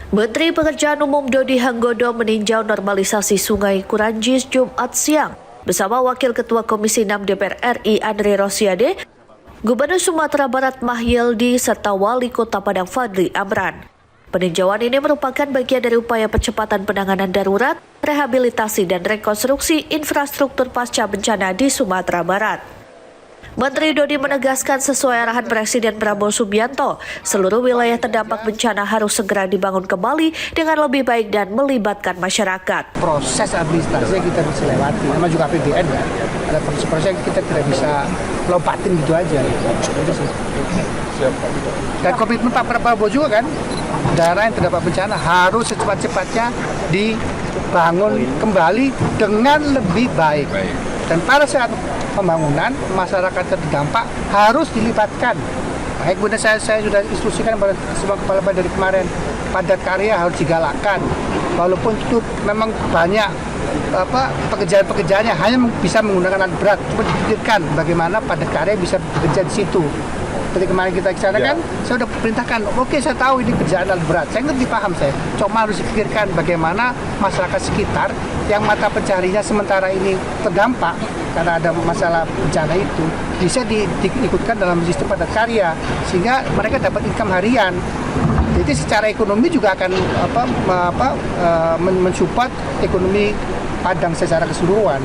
Menteri Pekerjaan Umum Dodi Hanggodo meninjau normalisasi Sungai Kuranjis Jumat siang bersama Wakil Ketua Komisi 6 DPR RI Andre Rosiade, Gubernur Sumatera Barat Mahyildi, serta Wali Kota Padang Fadli Amran. Peninjauan ini merupakan bagian dari upaya percepatan penanganan darurat, rehabilitasi dan rekonstruksi infrastruktur pasca bencana di Sumatera Barat. Menteri Dodi menegaskan sesuai arahan Presiden Prabowo Subianto, seluruh wilayah terdampak bencana harus segera dibangun kembali dengan lebih baik dan melibatkan masyarakat. Proses administrasi kita bisa lewati, nama juga APBN ya. Ada proses yang kita tidak bisa lompatin gitu aja. Dan komitmen Pak Prabowo juga kan, daerah yang terdampak bencana harus secepat-cepatnya dibangun kembali dengan lebih baik. Dan pada saat pembangunan, masyarakat terdampak harus dilibatkan. Baik, kemudian saya sudah instruksikan pada semua kepala badan dari kemarin, padat karya harus digalakkan. Walaupun itu memang banyak pekerjaan-pekerjaannya hanya bisa menggunakan alat berat, cuma dipikirkan bagaimana padat karya bisa bekerja di situ. Seperti kemarin kita ke sana kan, saya sudah perintahkan, oke saya tahu ini kerjaan alat berat, saya ngerti paham saya. Cuma harus dipikirkan bagaimana masyarakat sekitar yang mata pencarinya sementara ini terdampak karena ada masalah bencana itu bisa diikutkan dalam sistem padat karya sehingga mereka dapat income harian. Jadi secara ekonomi juga akan mensupport ekonomi Padang secara keseluruhan.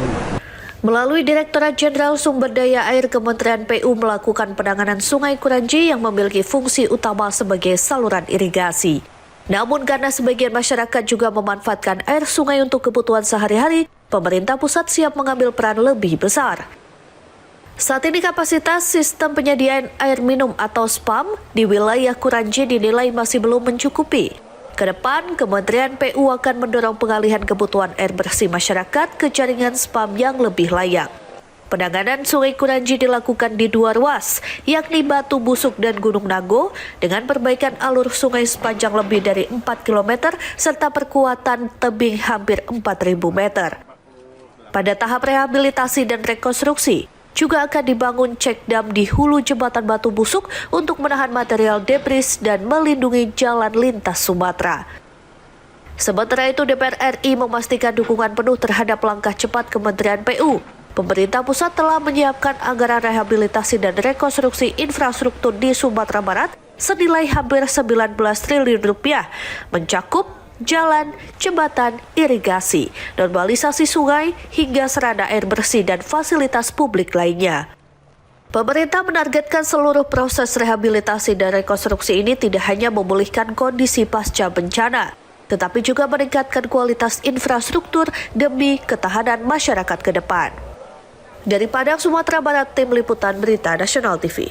Melalui Direktorat Jenderal Sumber Daya Air Kementerian PU melakukan penanganan Sungai Kuranji yang memiliki fungsi utama sebagai saluran irigasi. Namun karena sebagian masyarakat juga memanfaatkan air sungai untuk kebutuhan sehari-hari, pemerintah pusat siap mengambil peran lebih besar. Saat ini kapasitas sistem penyediaan air minum atau SPAM di wilayah Kuranji dinilai masih belum mencukupi. Kedepan, Kementerian PU akan mendorong pengalihan kebutuhan air bersih masyarakat ke jaringan SPAM yang lebih layak. Penanganan Sungai Kuranji dilakukan di dua ruas, yakni Batu Busuk dan Gunung Nago, dengan perbaikan alur sungai sepanjang lebih dari 4 km serta perkuatan tebing hampir 4.000 meter. Pada tahap rehabilitasi dan rekonstruksi, juga akan dibangun cek dam di hulu jembatan Batu Busuk untuk menahan material debris dan melindungi jalan lintas Sumatera. Sementara itu, DPR RI memastikan dukungan penuh terhadap langkah cepat Kementerian PU. Pemerintah pusat telah menyiapkan anggaran rehabilitasi dan rekonstruksi infrastruktur di Sumatera Barat senilai hampir 19 triliun rupiah, mencakup jalan, jembatan, irigasi, normalisasi sungai, hingga sarana air bersih dan fasilitas publik lainnya. Pemerintah menargetkan seluruh proses rehabilitasi dan rekonstruksi ini tidak hanya memulihkan kondisi pasca bencana, tetapi juga meningkatkan kualitas infrastruktur demi ketahanan masyarakat ke depan. Dari Padang, Sumatera Barat, Tim Liputan Berita Nasional TV.